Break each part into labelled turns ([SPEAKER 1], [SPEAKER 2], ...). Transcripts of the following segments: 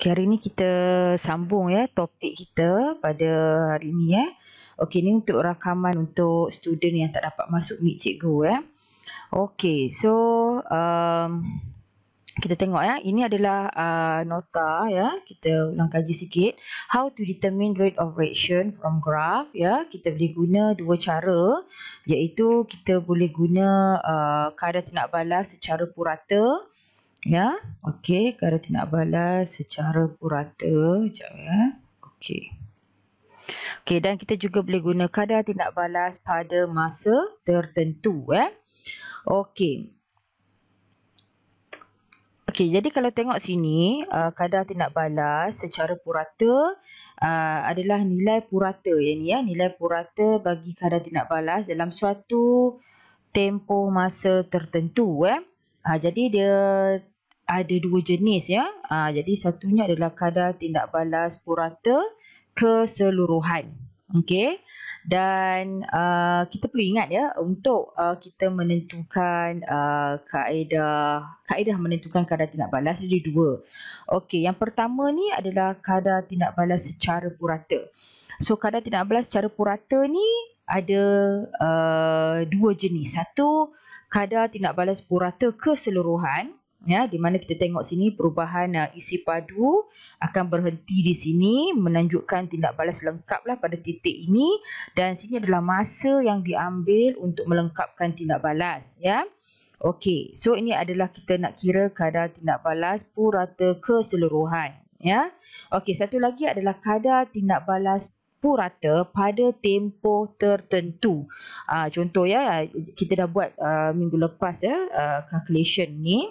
[SPEAKER 1] Okey, hari ni kita sambung ya topik kita pada hari ni ya. Okey, ni untuk rakaman untuk student yang tak dapat masuk meet cikgu ya. Okey, so kita tengok ya. Ini adalah nota ya. Kita ulang kaji sikit. How to determine rate of reaction from graph ya. Kita boleh guna dua cara, iaitu kita boleh guna kadar tindak balas secara purata. Ya, okey, kadar tindak balas secara purata. Sekejap ya. Okey. Okey, dan kita juga boleh guna kadar tindak balas pada masa tertentu ya. Okey. Okey, jadi kalau tengok sini, kadar tindak balas secara purata adalah nilai purata yang ni ya, nilai purata bagi kadar tindak balas dalam suatu tempoh masa tertentu ya. Jadi dia ada dua jenis ya. Jadi satunya adalah kadar tindak balas purata keseluruhan. Okey. Dan kita perlu ingat ya, untuk kita menentukan kaedah menentukan kadar tindak balas ada dua. Okey, yang pertama ni adalah kadar tindak balas secara purata. So kadar tindak balas secara purata ni ada dua jenis. Satu, kadar tindak balas purata keseluruhan ya, di mana kita tengok sini perubahan isi padu akan berhenti di sini, menunjukkan tindak balas lengkaplah pada titik ini, dan sini adalah masa yang diambil untuk melengkapkan tindak balas ya. Okey, so ini adalah kita nak kira kadar tindak balas purata keseluruhan ya. Okey, satu lagi adalah kadar tindak balas purata pada tempoh tertentu. Contoh ya, kita dah buat minggu lepas ya, calculation ni.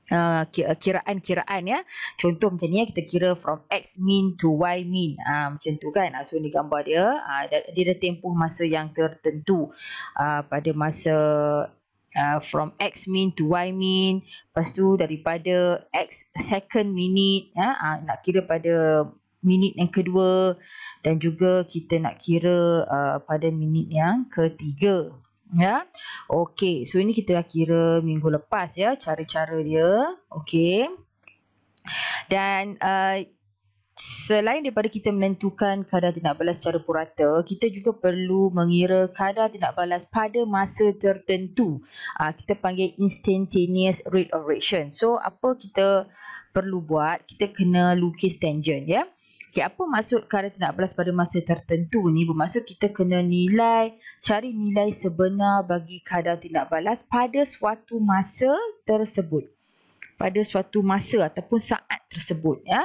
[SPEAKER 1] Kiraan ya. Contoh macam ni ya, kita kira from X mean to Y mean. Macam tu kan. So ni gambar dia. Dia ada tempoh masa yang tertentu. Pada masa from X mean to Y mean. Lepas tu daripada X second minute ya, nak kira pada minit yang kedua, dan juga kita nak kira pada minit yang ketiga. Ya. Okey, so ini kita dah kira minggu lepas ya, cara-cara dia. Okey. Dan selain daripada kita menentukan kadar tindak balas secara purata, kita juga perlu mengira kadar tindak balas pada masa tertentu. Kita panggil instantaneous rate of reaction. So apa kita perlu buat? Kita kena lukis tangent ya. Okay, apa maksud kadar tindak balas pada masa tertentu ni? Bermaksud kita kena cari nilai sebenar bagi kadar tindak balas pada suatu masa tersebut. Pada suatu masa ataupun saat tersebut ya.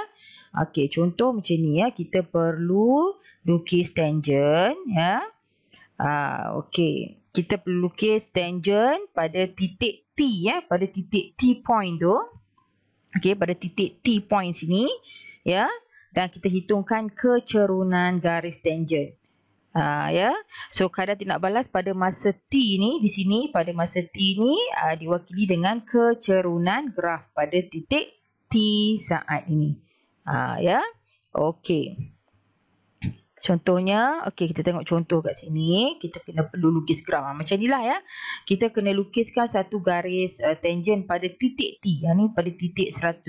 [SPEAKER 1] Okey, contoh macam ni ya, kita perlu lukis tangent ya. Okey, kita perlu lukis tangent pada titik T ya, pada titik T point tu. Okey, pada titik T point sini ya. Dan kita hitungkan kecerunan garis tangent. Ya. So kadar tindak balas pada masa T ni di sini, pada masa T ni diwakili dengan kecerunan graf pada titik T saat ini. Ya. Okey. Contohnya, okey, kita tengok contoh kat sini. Kita kena perlu lukis graf. Macam inilah ya. Kita kena lukiskan satu garis tangent pada titik T. Yang ni pada titik 120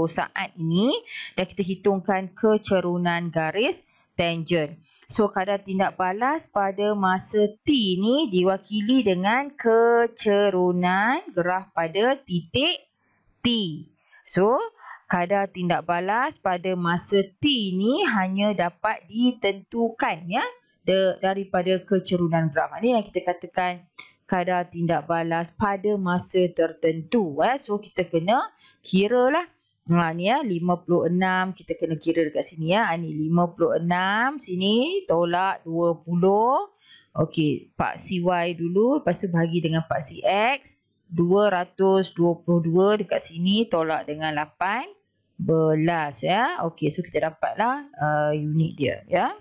[SPEAKER 1] saat ini. Dan kita hitungkan kecerunan garis tangent. So, kadar tindak balas pada masa T ni diwakili dengan kecerunan graf pada titik T. So, kadar tindak balas pada masa T ni hanya dapat ditentukan ya daripada kecerunan graf. Ini yang kita katakan kadar tindak balas pada masa tertentu. So kita kena kira lah. Ni ya, 56 kita kena kira dekat sini ya. Ni 56 sini tolak 20. Okey, Pak CY dulu, lepas tu bahagi dengan Pak CX. 222 dekat sini tolak dengan 18 ya. Okey, so kita dapatlah unit dia ya.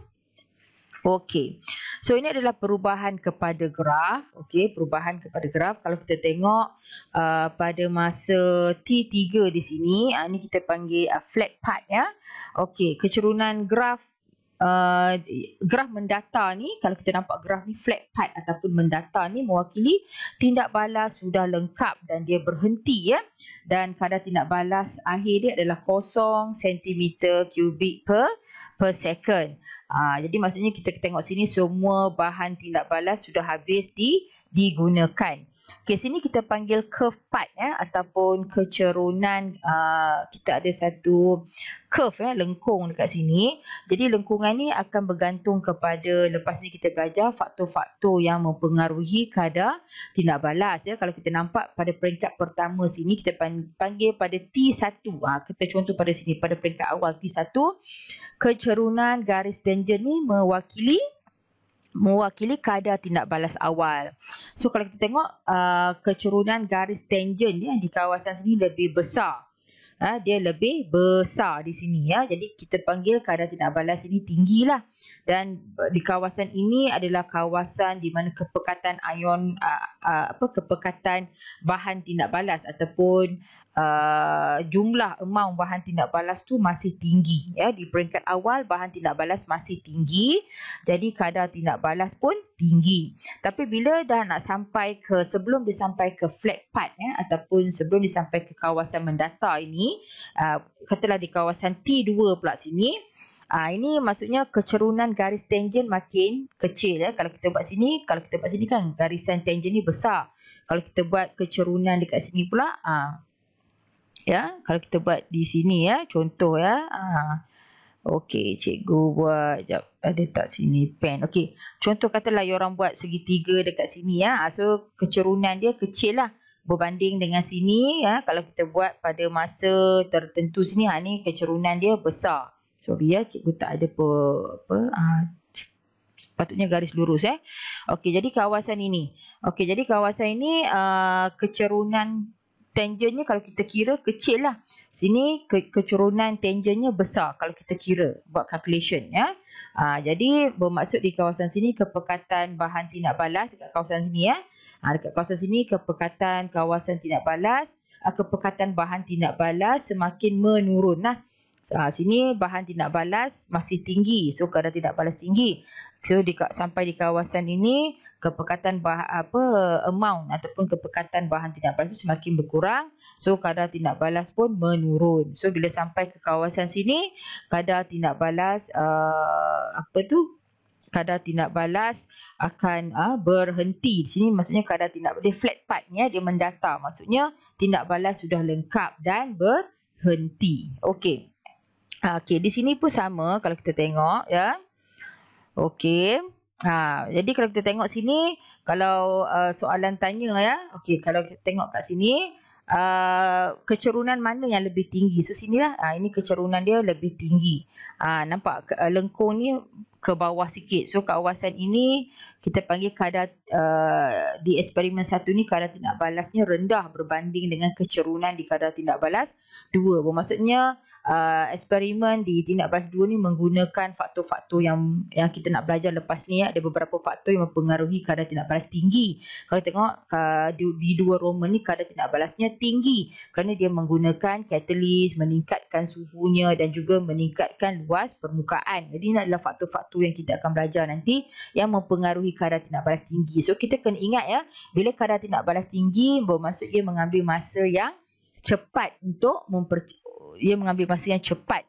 [SPEAKER 1] Okey. So ini adalah perubahan kepada graf. Okey, perubahan kepada graf. Kalau kita tengok pada masa T3 di sini, ini kita panggil flat part ya. Okey, kecerunan graf graf mendata ni, kalau kita nampak graf ni flat part ataupun mendata ni mewakili tindak balas sudah lengkap dan dia berhenti ya. Dan kadar tindak balas akhir dia adalah 0 cm3 per second. Jadi maksudnya kita tengok sini semua bahan tindak balas sudah habis digunakan. Okey, sini kita panggil curve part ya, ataupun kecerunan. Kita ada satu curve ya, lengkung dekat sini. Jadi lengkungan ni akan bergantung kepada, lepas ni kita belajar faktor-faktor yang mempengaruhi kadar tindak balas ya. Kalau kita nampak pada peringkat pertama sini kita panggil pada T1. Kita contoh pada sini pada peringkat awal T1, kecerunan garis tangent ni mewakili kadar tindak balas awal. So kalau kita tengok kecerunan garis tangent ya di kawasan sini lebih besar. Dia lebih besar di sini ya. Jadi kita panggil kadar tindak balas ini tinggilah. Dan di kawasan ini adalah kawasan di mana kepekatan ion kepekatan bahan tindak balas ataupun jumlah amount bahan tindak balas tu masih tinggi ya. Di peringkat awal bahan tindak balas masih tinggi, jadi kadar tindak balas pun tinggi. Tapi bila dah nak sampai ke, sebelum dia sampai ke flat part ya, ataupun sebelum dia sampai ke kawasan mendata ini, katalah di kawasan T2 pula sini, ini maksudnya kecerunan garis tangent makin kecil ya. Kalau kita buat sini kan garisan tangent ni besar. Kalau kita buat kecerunan dekat sini pula, ya, kalau kita buat di sini ya, contoh ya. Okey, cikgu buat, jap, ada tak sini pen. Okey, contoh katalah orang buat segitiga dekat sini ya. So kecerunan dia kecil lah berbanding dengan sini ya. Kalau kita buat pada masa tertentu sini, ni kecerunan dia besar. Sorry ya, cikgu tak ada patutnya garis lurus ya. Okey, jadi kawasan ini. Okey, jadi kawasan ini kecerunan tangentnya kalau kita kira kecil lah. Sini kecerunan tangentnya besar kalau kita kira, buat calculation ya. Jadi bermaksud di kawasan sini kepekatan bahan tindak balas dekat kawasan sini ya. Dekat kawasan sini kepekatan kawasan tindak balas, kepekatan bahan tindak balas semakin menurun lah. Sini bahan tindak balas masih tinggi, so kadar tindak balas tinggi. So sampai di kawasan ini kepekatan amount ataupun kepekatan bahan tindak balas itu semakin berkurang, so kadar tindak balas pun menurun. So bila sampai ke kawasan sini, kadar tindak balas kadar tindak balas akan berhenti. Di sini maksudnya kadar tindak balas dia flat part ya, dia mendata. Maksudnya tindak balas sudah lengkap dan berhenti. Okey. Okey, di sini pun sama kalau kita tengok ya. Okey. Jadi kalau kita tengok sini, kalau soalan tanya ya. Okey, kalau kita tengok kat sini, kecerunan mana yang lebih tinggi? So sinilah, ini kecerunan dia lebih tinggi. Nampak lengkung ni ke bawah sikit. So kawasan ini kita panggil kadar di eksperimen 1 ni kadar tindak balasnya rendah berbanding dengan kecerunan di kadar tindak balas 2. Bermaksudnya eksperimen di tindak balas 2 ni menggunakan faktor-faktor yang kita nak belajar lepas ni ya. Ada beberapa faktor yang mempengaruhi kadar tindak balas tinggi. Kalau tengok di 2 Roman ni kadar tindak balasnya tinggi kerana dia menggunakan katalis, meningkatkan suhunya dan juga meningkatkan luas permukaan. Jadi ini adalah faktor-faktor yang kita akan belajar nanti yang mempengaruhi kadar tindak balas tinggi. So kita kena ingat ya, bila kadar tindak balas tinggi bermaksud dia mengambil masa yang cepat untuk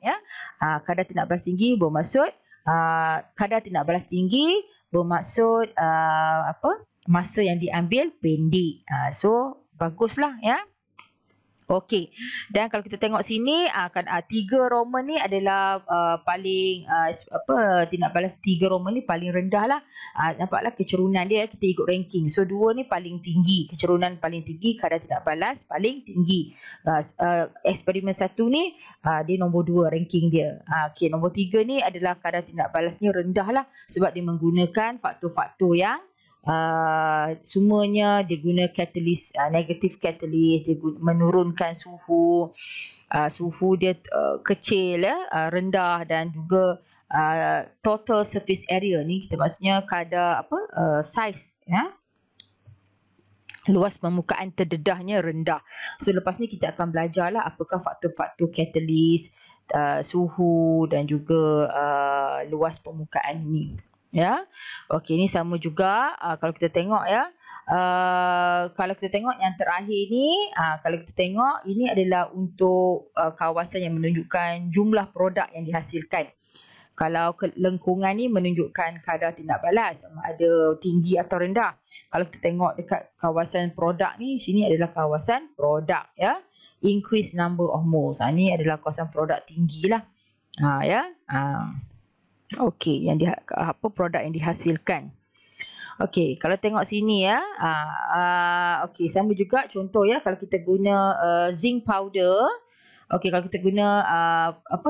[SPEAKER 1] ya. Kadar tindak balas tinggi bermaksud masa yang diambil pendek. So baguslah ya. Okey. Dan kalau kita tengok sini, 3 Roman ni adalah paling tindak balas 3 Roman ni paling rendah lah. Nampaklah kecerunan dia, kita ikut ranking. So 2 ni paling tinggi, kecerunan paling tinggi, kadar tindak balas paling tinggi. Eksperimen 1 ni dia nombor 2 ranking dia. Okey, nombor 3 ni adalah kadar tindak balasnya rendah lah sebab dia menggunakan faktor-faktor yang semuanya dia guna katalis, negatif katalis, dia menurunkan suhu dia kecil ya, rendah, dan juga total surface area ni kita maksudnya kadar size ya, luas permukaan terdedahnya rendah. So lepas ni kita akan belajarlah apakah faktor-faktor katalis suhu dan juga luas permukaan ni. Ya. Okey, ni sama juga kalau kita tengok ya. Kalau kita tengok yang terakhir ni, kalau kita tengok ini adalah untuk kawasan yang menunjukkan jumlah produk yang dihasilkan. Kalau lengkungan ni menunjukkan kadar tindak balas, sama ada tinggi atau rendah. Kalau kita tengok dekat kawasan produk ni, sini adalah kawasan produk ya. Increase number of moles. Ni adalah kawasan produk tinggi lah. Ya. Okey, yang produk yang dihasilkan. Okey, kalau tengok sini ya. Okey, sama juga contoh ya, kalau kita guna zinc powder. Okey, kalau kita guna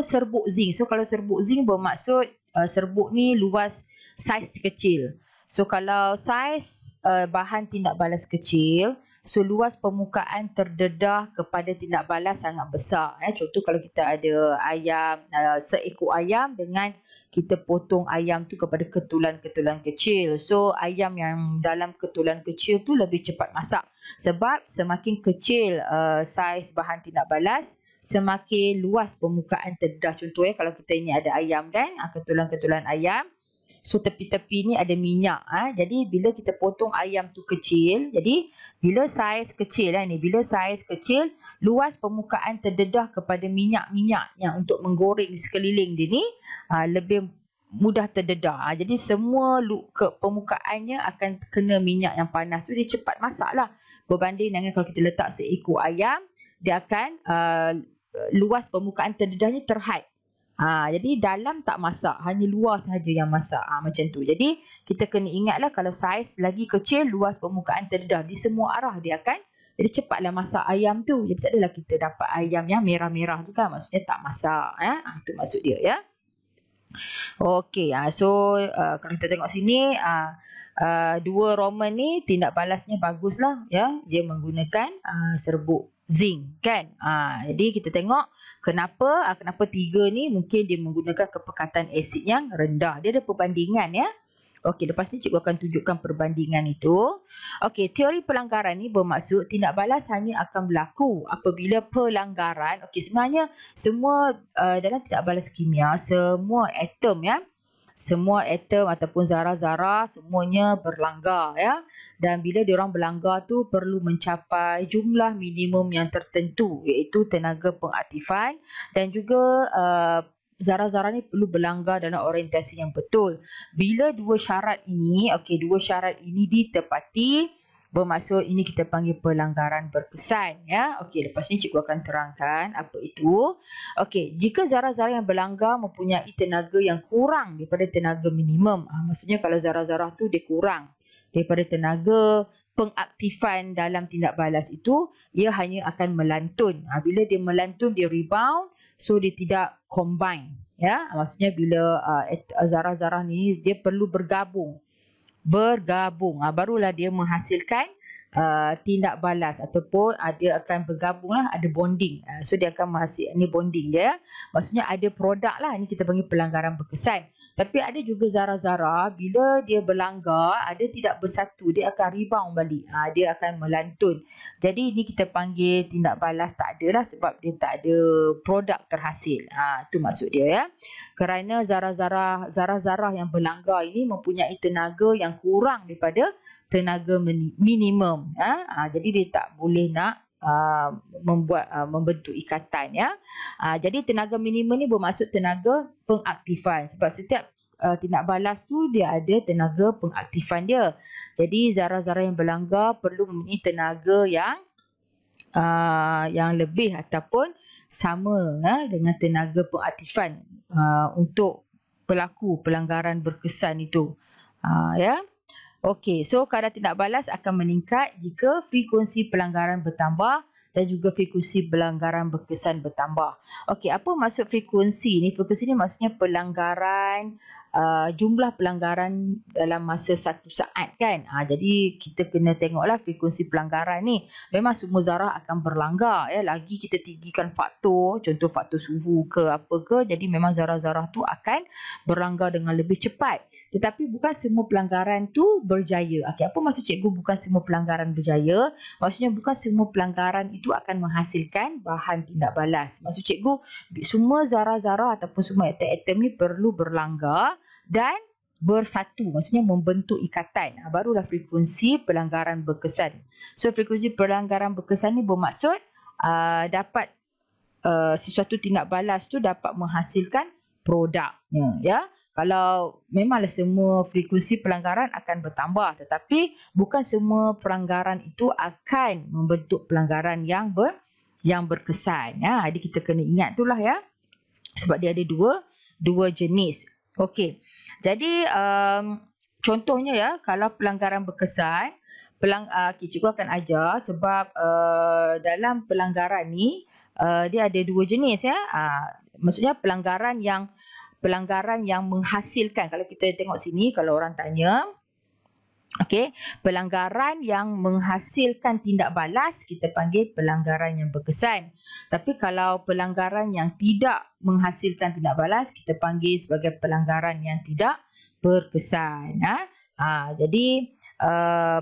[SPEAKER 1] serbuk zinc. So kalau serbuk zinc bermaksud serbuk ni luas saiz kecil. So kalau saiz bahan tindak balas kecil, so luas permukaan terdedah kepada tindak balas sangat besar. Contoh kalau kita ada ayam, seekor ayam dengan kita potong ayam tu kepada ketulan-ketulan kecil. So ayam yang dalam ketulan kecil tu lebih cepat masak. Sebab semakin kecil saiz bahan tindak balas, semakin luas permukaan terdedah. Contoh kalau kita ini ada ayam kan, ketulan-ketulan ayam. So tepi-tepi ni ada minyak. Jadi bila kita potong ayam tu kecil, jadi bila saiz kecil bila saiz kecil, luas permukaan terdedah kepada minyak-minyak yang untuk menggoreng sekeliling dia ni lebih mudah terdedah. Jadi semua permukaannya akan kena minyak yang panas. So dia cepat masak lah. Berbanding dengan kalau kita letak seekor ayam, dia akan luas permukaan terdedahnya terhad. Jadi dalam tak masak, hanya luar sahaja yang masak. Macam tu. Jadi kita kena ingatlah kalau saiz lagi kecil, luas permukaan terdedah di semua arah dia akan jadi cepatlah masak ayam tu. Jadi tak adalah kita dapat ayam yang merah-merah tu kan, maksudnya tak masak. Itu maksud dia ya. Okey, so kalau kita tengok sini, dua Roman ni tindak balasnya baguslah ya. Dia menggunakan serbuk zinc kan. Jadi kita tengok kenapa 3 ni mungkin dia menggunakan kepekatan asid yang rendah. Dia ada perbandingan ya. Okey, lepas ni cikgu akan tunjukkan perbandingan itu. Okey, teori pelanggaran ni bermaksud tindak balas hanya akan berlaku apabila pelanggaran. Okey, sebenarnya semua dalam tindak balas kimia, semua atom ya, semua atom ataupun zarah-zarah semuanya berlanggar ya. Dan bila diorang berlanggar tu perlu mencapai jumlah minimum yang tertentu, iaitu tenaga pengaktifan, dan juga zarah-zarah ni perlu berlanggar dalam orientasi yang betul. Bila dua syarat ini ditepati, bermaksud ini kita panggil pelanggaran berkesan ya. Okey, lepas ni cikgu akan terangkan apa itu. Okey, jika zarah-zarah yang berlanggar mempunyai tenaga yang kurang daripada tenaga minimum, maksudnya kalau zarah-zarah tu dia kurang daripada tenaga pengaktifan dalam tindak balas itu, ia hanya akan melantun. Bila dia melantun, dia rebound, so dia tidak combine ya. Maksudnya bila zarah-zarah ni dia perlu bergabung, barulah dia menghasilkan tindak balas ataupun dia akan bergabunglah, ada bonding. So dia akan menghasilkan, ni bonding dia. Maksudnya ada produk lah, ni kita panggil pelanggaran berkesan. Tapi ada juga zarah-zarah bila dia berlanggar, ada tidak bersatu, dia akan rebound balik. Dia akan melantun. Jadi ni kita panggil tindak balas tak ada lah, sebab dia tak ada produk terhasil. Tu maksud dia ya. Kerana zarah-zarah yang berlanggar ini mempunyai tenaga yang kurang daripada tenaga minimum. Jadi dia tak boleh nak membentuk ikatan ya. Jadi tenaga minimum ni bermaksud tenaga pengaktifan, sebab setiap tindak balas tu dia ada tenaga pengaktifan dia. Jadi zarah-zarah yang berlanggar perlu mempunyai tenaga yang lebih ataupun sama dengan tenaga pengaktifan untuk berlaku pelanggaran berkesan itu. Ya. Okey, so kadar tindak balas akan meningkat jika frekuensi pelanggaran bertambah dan juga frekuensi pelanggaran berkesan bertambah. Okey, apa maksud frekuensi ni? Frekuensi ni maksudnya pelanggaran, jumlah pelanggaran dalam masa satu saat kan. Jadi kita kena tengoklah frekuensi pelanggaran ni. Memang semua zarah akan berlanggar ya. Lagi kita tinggikan faktor, contoh faktor suhu ke apa ke, jadi memang zarah-zarah tu akan berlanggar dengan lebih cepat. Tetapi bukan semua pelanggaran tu berjaya. Okey, apa maksud cikgu bukan semua pelanggaran berjaya? Maksudnya bukan semua pelanggaran itu akan menghasilkan bahan tindak balas. Maksud cikgu, semua zarah-zarah ataupun semua atom-atom ni perlu berlanggar dan bersatu, maksudnya membentuk ikatan. Barulah frekuensi pelanggaran berkesan. So frekuensi pelanggaran berkesan ni bermaksud dapat sesuatu tindak balas tu dapat menghasilkan produknya, ya. Kalau memanglah semua frekuensi pelanggaran akan bertambah, tetapi bukan semua pelanggaran itu akan membentuk pelanggaran yang berkesan, ya. Jadi kita kena ingat itulah, ya, sebab dia ada dua jenis. Okey, jadi contohnya, ya, kalau pelanggaran berkesan, cikgu akan ajar sebab dalam pelanggaran ni dia ada dua jenis, ya. Maksudnya pelanggaran yang menghasilkan, kalau kita tengok sini, kalau orang tanya, okey, pelanggaran yang menghasilkan tindak balas kita panggil pelanggaran yang berkesan. Tapi kalau pelanggaran yang tidak menghasilkan tindak balas kita panggil sebagai pelanggaran yang tidak berkesan. Jadi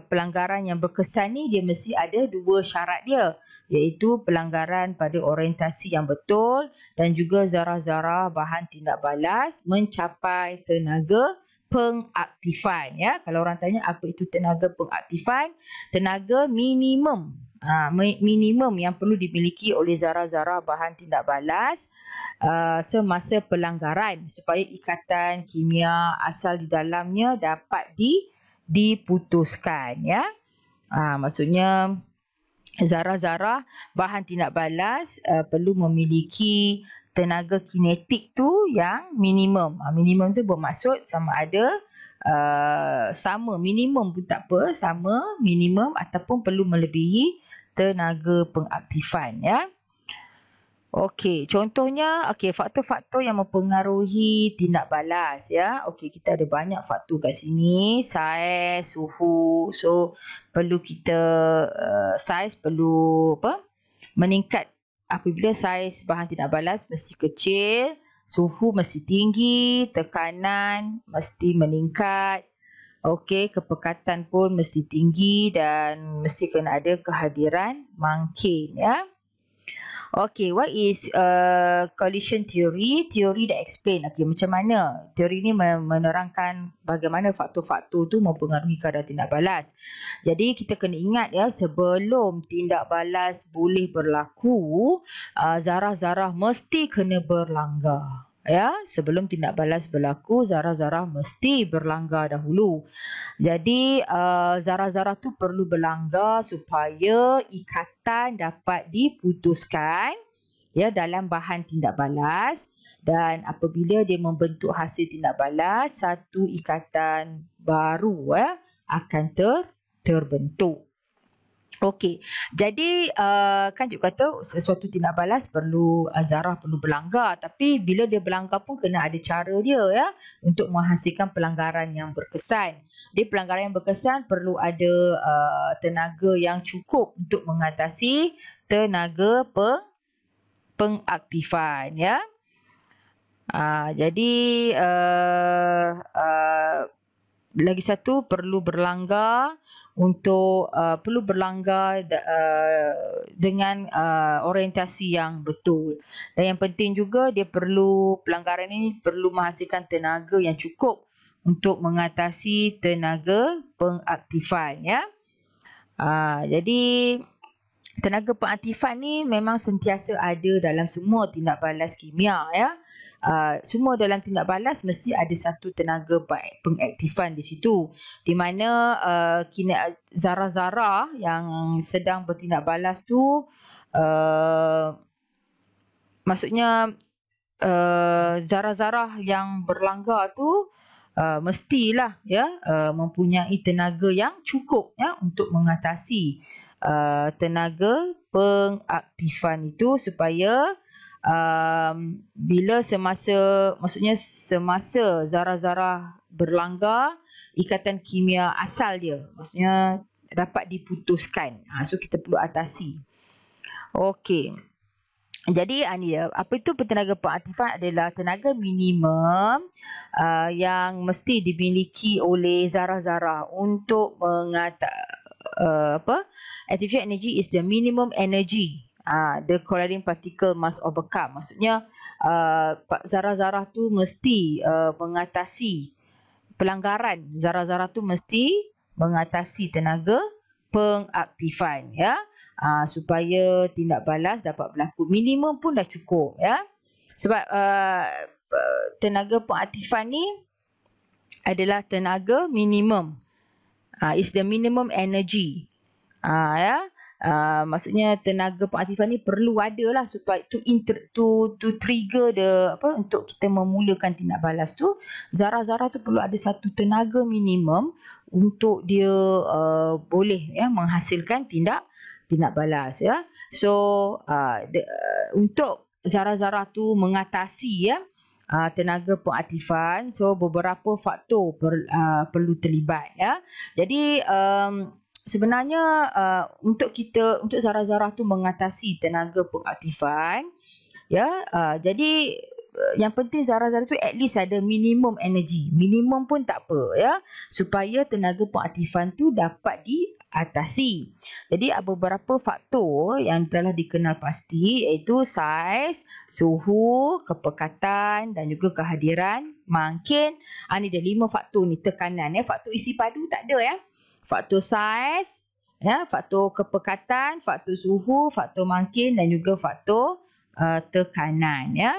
[SPEAKER 1] pelanggaran yang berkesan ni dia mesti ada dua syarat dia, iaitu pelanggaran pada orientasi yang betul dan juga zarah-zarah bahan tindak balas mencapai tenaga pengaktifan, ya. Kalau orang tanya apa itu tenaga pengaktifan, tenaga minimum yang perlu dimiliki oleh zarah-zarah bahan tindak balas semasa pelanggaran supaya ikatan kimia asal di dalamnya dapat diputuskan, ya. Maksudnya zarah-zarah bahan tindak balas perlu memiliki tenaga kinetik tu yang minimum. Minimum tu bermaksud sama ada sama, minimum pun tak apa, sama, minimum ataupun perlu melebihi tenaga pengaktifan, ya. Okey, contohnya, faktor-faktor yang mempengaruhi tindak balas, ya. Okey, kita ada banyak faktor kat sini, saiz, suhu. So perlu kita saiz perlu meningkat. Apabila saiz bahan tindak balas mesti kecil, suhu mesti tinggi, tekanan mesti meningkat. Okey, kepekatan pun mesti tinggi dan mesti kena ada kehadiran mangkin, ya. Okey, what is collision theory? Teori that explain. Okey, macam mana? Teori ni menerangkan bagaimana faktor-faktor tu mempengaruhi kadar tindak balas. Jadi kita kena ingat, ya, sebelum tindak balas boleh berlaku, zarah-zarah mesti kena berlanggar. Ya, sebelum tindak balas berlaku, zarah-zarah mesti berlanggar dahulu. Jadi zarah-zarah tu perlu berlanggar supaya ikatan dapat diputuskan, ya, dalam bahan tindak balas, dan apabila dia membentuk hasil tindak balas, satu ikatan baru akan terbentuk. Okey, jadi kan cikgu kata sesuatu tindak balas perlu zarah perlu berlanggar, tapi bila dia berlanggar pun kena ada cara dia, ya, untuk menghasilkan pelanggaran yang berkesan. Jadi pelanggaran yang berkesan perlu ada tenaga yang cukup untuk mengatasi tenaga pengaktifan, ya. Jadi lagi satu perlu berlanggar dengan orientasi yang betul. Dan yang penting juga pelanggaran ini perlu menghasilkan tenaga yang cukup untuk mengatasi tenaga pengaktifan, ya. Jadi tenaga pengaktifan ni memang sentiasa ada dalam semua tindak balas kimia, ya. Semua dalam tindak balas mesti ada satu tenaga pengaktifan di situ, di mana zarah-zarah yang sedang bertindak balas tu maksudnya zarah-zarah yang berlanggar tu mestilah, ya, mempunyai tenaga yang cukup, ya, untuk mengatasi tenaga pengaktifan itu supaya bila semasa zarah-zarah berlanggar, ikatan kimia asal dia maksudnya dapat diputuskan. So kita perlu atasi. Okey. Jadi ni dia, apa itu tenaga pengaktifan adalah tenaga minimum yang mesti dimiliki oleh zarah-zarah untuk apa? Artificial energy is the minimum energy the correlating particle must overcome. Maksudnya zarah-zarah tu mesti mengatasi pelanggaran. Zarah-zarah tu mesti mengatasi tenaga pengaktifan, ya. Supaya tindak balas dapat berlaku. Minimum pun dah cukup, ya. Sebab tenaga pengaktifan ni adalah tenaga minimum. Is the minimum energy. Ya. Maksudnya tenaga pengaktifan ni perlu ada lah supaya to trigger untuk kita memulakan tindak balas tu, zarah-zarah tu perlu ada satu tenaga minimum untuk dia boleh menghasilkan tindak balas, ya. So untuk zarah-zarah tu mengatasi tenaga pengaktifan, so beberapa faktor perlu terlibat, ya. Jadi sebenarnya untuk zarah-zarah tu mengatasi tenaga pengaktifan, ya, jadi yang penting zarah-zarah tu at least ada minimum energy. Minimum pun tak apa, ya, supaya tenaga pengaktifan tu dapat diatasi. Jadi ada beberapa faktor yang telah dikenal pasti, iaitu saiz, suhu, kepekatan dan juga kehadiran mangkin. Ni dia 5 faktor ni, tekanan, ya. Faktor isi padu tak ada, ya. Faktor saiz, ya, faktor kepekatan, faktor suhu, faktor mangkin dan juga faktor tekanan, ya.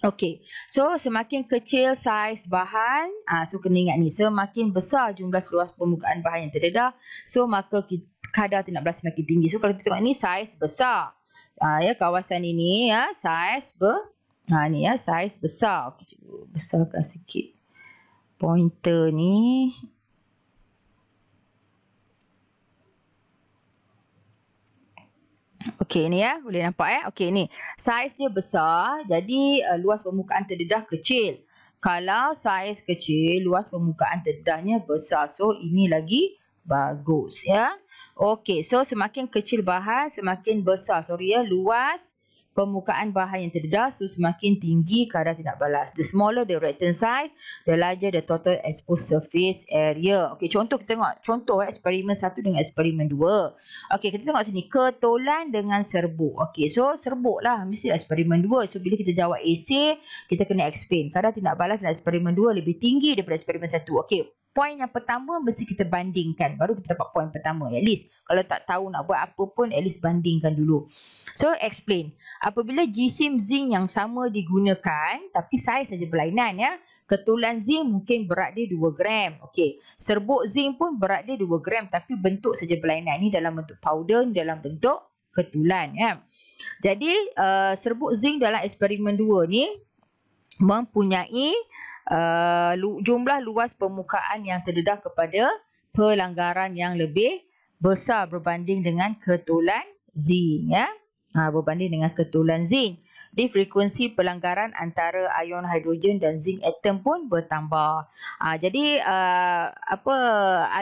[SPEAKER 1] Okey, so semakin kecil saiz bahan, so kena ingat ni, semakin besar jumlah luas permukaan bahan yang terdedah, so maka kadar tindak balas semakin tinggi. So kalau kita tengok ni saiz besar, ya, kawasan ini, ya, saiz ni, ya, saiz besar. Okey, cuba besarkan sikit pointer ni. Okey, ni, ya, boleh nampak, ya. Okey, ni saiz dia besar, jadi luas permukaan terdedah kecil. Kalau saiz kecil, luas permukaan terdedahnya besar. So ini lagi bagus, ya. Okey, so semakin kecil bahan, semakin besar, luas permukaan bahan yang terdedah, so semakin tinggi kadar tindak balas. The smaller the reactant size, the larger the total exposed surface area. Okey, contoh kita tengok contoh eksperimen 1 dengan eksperimen 2. Okey, kita tengok sini, ketolan dengan serbuk. Okey, so serbuk lah, mesti eksperimen 2. So bila kita jawab esei, kita kena explain kadar tindak balas dalam eksperimen 2 lebih tinggi daripada eksperimen 1. Okey, poin yang pertama mesti kita bandingkan, baru kita dapat poin pertama. At least kalau tak tahu nak buat apa pun, at least bandingkan dulu. So explain, apabila jisim zinc yang sama digunakan tapi saiz saja berlainan, ya. Ketolan zinc mungkin berat dia 2 gram. Okey, serbuk zinc pun berat dia 2 gram tapi bentuk saja berlainan. Ni dalam bentuk powder, ni dalam bentuk ketulan, ya. Jadi serbuk zinc dalam eksperimen 2 ni mempunyai jumlah luas permukaan yang terdedah kepada pelanggaran yang lebih besar berbanding dengan ketolan zinc, ya. Berbanding dengan ketolan zinc. Di frekuensi pelanggaran antara ion hidrogen dan zinc atom pun bertambah. Jadi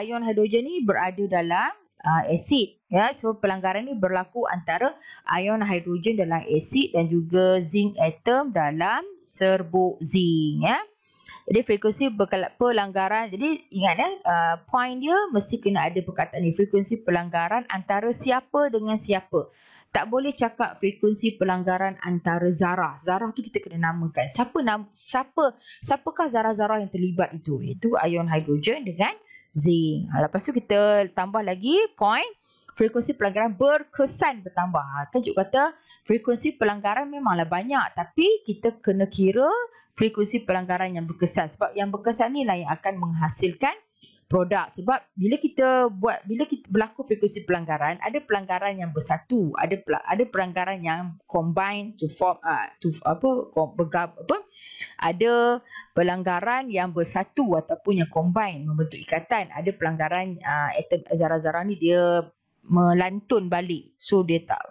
[SPEAKER 1] ion hidrogen ni berada dalam asid, ya. So pelanggaran ni berlaku antara ion hidrogen dalam asid dan juga zinc atom dalam serbuk zinc, ya. Jadi frekuensi pelanggaran, jadi ingat, ya, point dia mesti kena ada perkataan ni, frekuensi pelanggaran antara siapa dengan siapa. Tak boleh cakap frekuensi pelanggaran antara zarah. Zarah tu kita kena namakan. Siapakah zarah-zarah yang terlibat itu? Iaitu ion hidrogen dengan zinc. Lepas tu kita tambah lagi point, frekuensi pelanggaran berkesan bertambah. Kan Cuk kata frekuensi pelanggaran memanglah banyak, tapi kita kena kira frekuensi pelanggaran yang berkesan. Sebab yang berkesan ni lah yang akan menghasilkan produk. Sebab bila kita berlaku frekuensi pelanggaran, ada pelanggaran yang bersatu, ada pelanggaran yang combine to form ada pelanggaran yang bersatu ataupun yang combine membentuk ikatan. Ada pelanggaran atom zarah-zarah ni dia melantun balik, so dia tak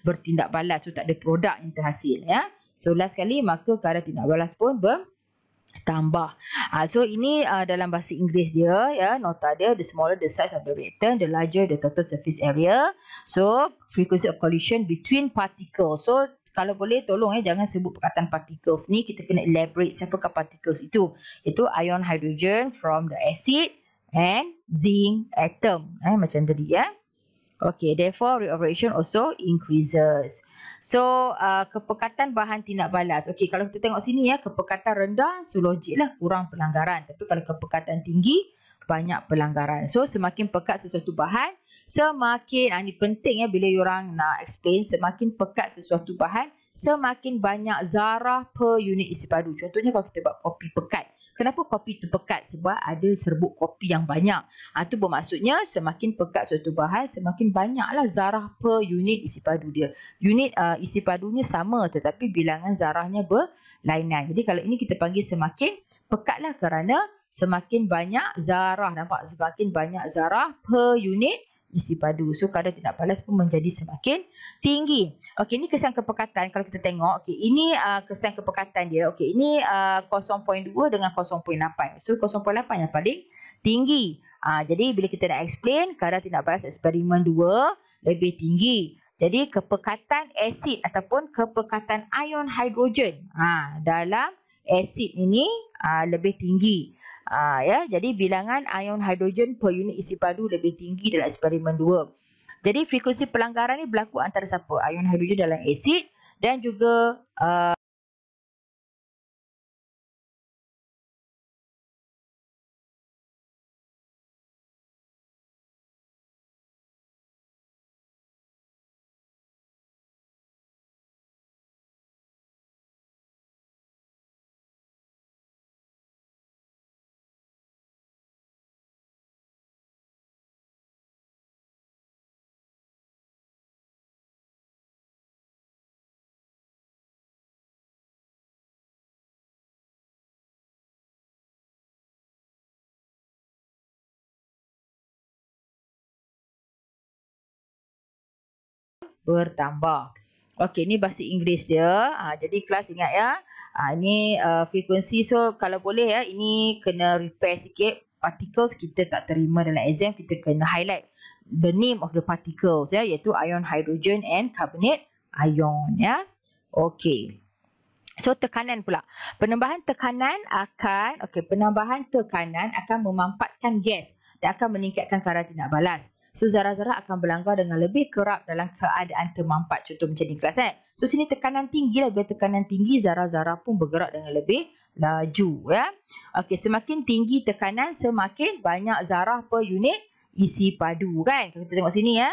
[SPEAKER 1] bertindak balas, so tak ada produk yang terhasil, ya. So last sekali, maka kadar tindak balas pun tambah. So ini dalam bahasa Inggeris dia, ya, nota dia, the smaller the size of the reactant, the larger the total surface area. So frequency of collision between particles. So kalau boleh tolong jangan sebut perkataan particles ni, kita kena elaborate siapakah particles itu. Itu ion hydrogen from the acid and zinc atom. Macam tadi ya. Okay, therefore rate of reaction also increases. So, kepekatan bahan tindak balas. Okey, kalau kita tengok sini ya, kepekatan rendah, so logik lah kurang pelanggaran. Tapi kalau kepekatan tinggi, banyak pelanggaran. So, semakin pekat sesuatu bahan, semakin, ini penting ya bila diorang nak explain, semakin pekat sesuatu bahan, semakin banyak zarah per unit isi padu. Contohnya kalau kita buat kopi pekat. Kenapa kopi tu pekat? Sebab ada serbuk kopi yang banyak. Itu bermaksudnya semakin pekat suatu bahan, semakin banyaklah zarah per unit isi padu dia. Unit isi padunya sama tetapi bilangan zarahnya berlainan. Jadi kalau ini kita panggil semakin pekatlah kerana semakin banyak zarah. Nampak? Semakin banyak zarah per unit isi padu. So kadar tindak balas pun menjadi semakin tinggi. Okey, ini kesan kepekatan. Kalau kita tengok, okey, ini kesan kepekatan dia. Okey, ini 0.2 dengan 0.8. So 0.8 yang paling tinggi. Jadi bila kita nak explain, kadar tindak balas eksperimen 2 lebih tinggi. Jadi kepekatan asid ataupun kepekatan ion hidrogen dalam asid ini lebih tinggi. Ya, jadi bilangan ion hidrogen per unit isi padu lebih tinggi dalam eksperimen 2. Jadi frekuensi pelanggaran ni berlaku antara siapa? Ion hidrogen dalam asid dan juga bertambah. Okey, ni bahasa Inggeris dia. Jadi kelas ingat ya. Ini frekuensi. So kalau boleh ya, ini kena repair sikit. Particles kita tak terima dalam exam, kita kena highlight the name of the particles ya, iaitu ion hydrogen and carbonate ion ya. Okey. So tekanan pula. Penambahan tekanan akan memampatkan gas dan akan meningkatkan kadar tindak balas. So zarah-zarah akan berlanggar dengan lebih kerap dalam keadaan termampat. Contoh macam ni kelas So sini tekanan tinggi lah. Bila tekanan tinggi, zarah-zarah pun bergerak dengan lebih laju ya. Okey, semakin tinggi tekanan, semakin banyak zarah per unit isi padu kan. Kalau kita tengok sini ya,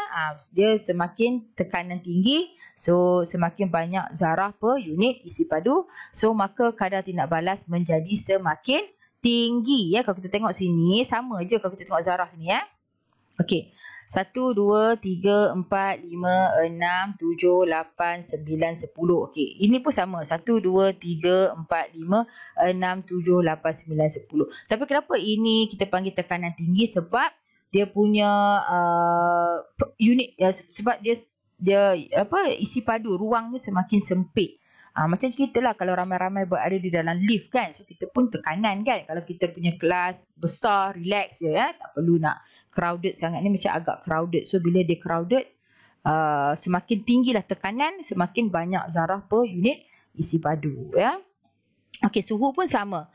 [SPEAKER 1] dia semakin tekanan tinggi, so semakin banyak zarah per unit isi padu. So maka kadar tindak balas menjadi semakin tinggi ya. Kalau kita tengok sini sama je kalau kita tengok zarah sini ya. Okey. 1, 2, 3, 4, 5, 6, 7, 8, 9, 10. Okey, ini pun sama. 1, 2, 3, 4, 5, 6, 7, 8, 9, 10. Tapi kenapa ini kita panggil tekanan tinggi? Sebab dia punya unit sebab dia isi padu, ruangnya semakin sempit. Macam kita lah kalau ramai-ramai berada di dalam lift kan, so kita pun tekanan kan. Kalau kita punya kelas besar, relax je ya, tak perlu nak crowded sangat. Ni macam agak crowded. So bila dia crowded, semakin tinggilah tekanan, semakin banyak zarah per unit isi padu ya. Okey, suhu pun sama.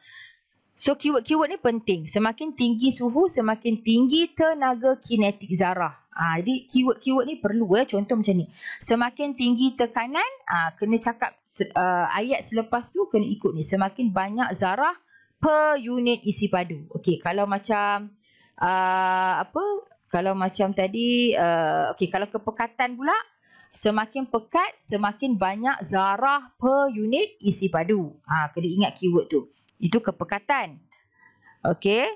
[SPEAKER 1] So keyword ni penting. Semakin tinggi suhu, semakin tinggi tenaga kinetik zarah. Jadi keyword ni perlu ya. Contoh macam ni. Semakin tinggi tekanan, kena cakap ayat selepas tu kena ikut ni. Semakin banyak zarah per unit isi padu. Okey, kalau macam kalau macam tadi, okey, kalau kepekatan pula, semakin pekat, semakin banyak zarah per unit isi padu. Kena ingat keyword tu. Itu kepekatan. Okey.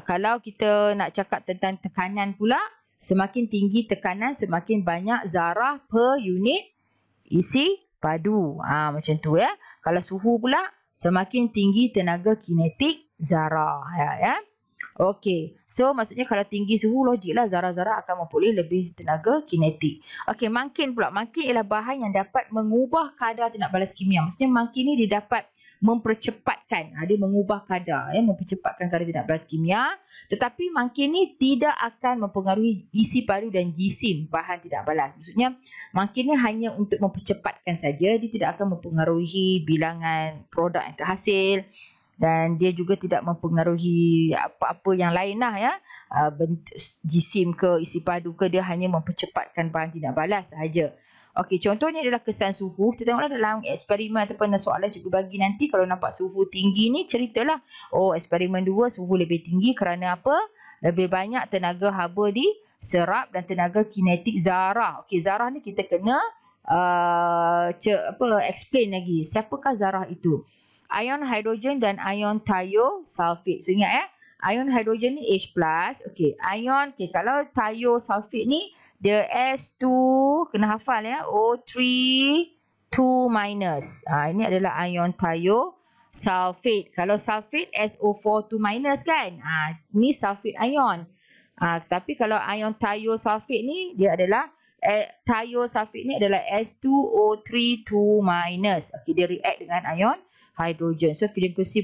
[SPEAKER 1] Kalau kita nak cakap tentang tekanan pula, semakin tinggi tekanan, semakin banyak zarah per unit isi padu. Macam tu ya. Kalau suhu pula, semakin tinggi tenaga kinetik zarah. Ya. Okey. So maksudnya kalau tinggi suhu logiklah zarah-zarah akan memperoleh lebih tenaga kinetik. Okey, mangkin pula. Mangkin ialah bahan yang dapat mengubah kadar tindak balas kimia. Maksudnya mangkin ni dia dapat mempercepatkan. Dia mengubah kadar, mempercepatkan kadar tindak balas kimia. Tetapi mangkin ni tidak akan mempengaruhi isi padu dan jisim bahan tindak balas. Maksudnya mangkin ni hanya untuk mempercepatkan saja. Dia tidak akan mempengaruhi bilangan produk yang terhasil. Dan dia juga tidak mempengaruhi apa-apa yang lain lah ya. Jisim ke, isi padu ke, dia hanya mempercepatkan bahan tindak balas sahaja. Okey, contohnya adalah kesan suhu. Kita tengoklah dalam eksperimen ataupun soalan cikgu bagi nanti, kalau nampak suhu tinggi ni, ceritalah. Oh, eksperimen 2 suhu lebih tinggi kerana apa? Lebih banyak tenaga haba diserap dan tenaga kinetik zarah. Okey, zarah ni kita kena explain lagi. Siapakah zarah itu? Ion hidrogen dan ion thiosulfate. So ingat ion hidrogen ni H+. Okey, ion kalau thiosulfate ni dia S2, kena hafal ya, O3 2-. Ini adalah ion thiosulfate. Kalau sulfate SO4 2- kan. Ni sulfate ion. Tapi kalau ion thiosulfate ni dia adalah thiosulfate ni adalah S2O3 2-. Okey, dia react dengan ion hidrogen. So frekuensi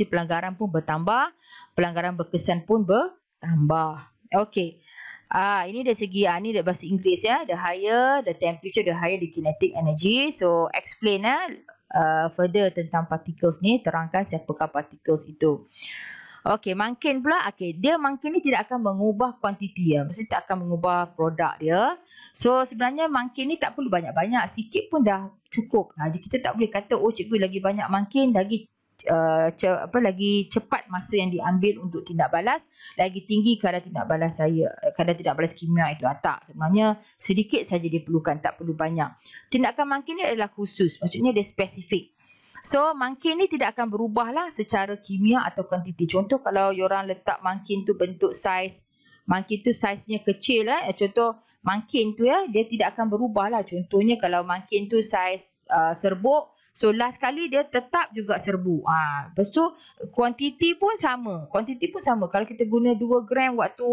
[SPEAKER 1] pelanggaran pun bertambah, pelanggaran berkesan pun bertambah. Okey. Ini dari segi ni dari bahasa Inggeris ya. The higher the temperature, the higher the kinetic energy. So explain further tentang particles ni, terangkan siapakah particles itu. Okey, mangkin pula. Okey, mangkin ni tidak akan mengubah kuantiti ya. Maksudnya tak akan mengubah produk dia. So sebenarnya mangkin ni tak perlu banyak-banyak, sikit pun dah cukup. Jadi kita tak boleh kata oh cikgu lagi banyak mangkin lagi lagi cepat masa yang diambil untuk tindak balas, lagi tinggi kadar tindak balas kimia itu. Tak, sebenarnya sedikit saja diperlukan, tak perlu banyak. Tindakan mangkin ni adalah khusus, maksudnya dia spesifik. So mangkin ni tidak akan berubahlah secara kimia atau kuantiti. Contoh kalau diorang letak mangkin tu bentuk saiz, mangkin tu saiznya kecil contoh mangkin tu dia tidak akan berubahlah. Contohnya kalau mangkin tu saiz serbuk, so last kali dia tetap juga serbuk. Lepas tu kuantiti pun sama. Kalau kita guna 2 gram waktu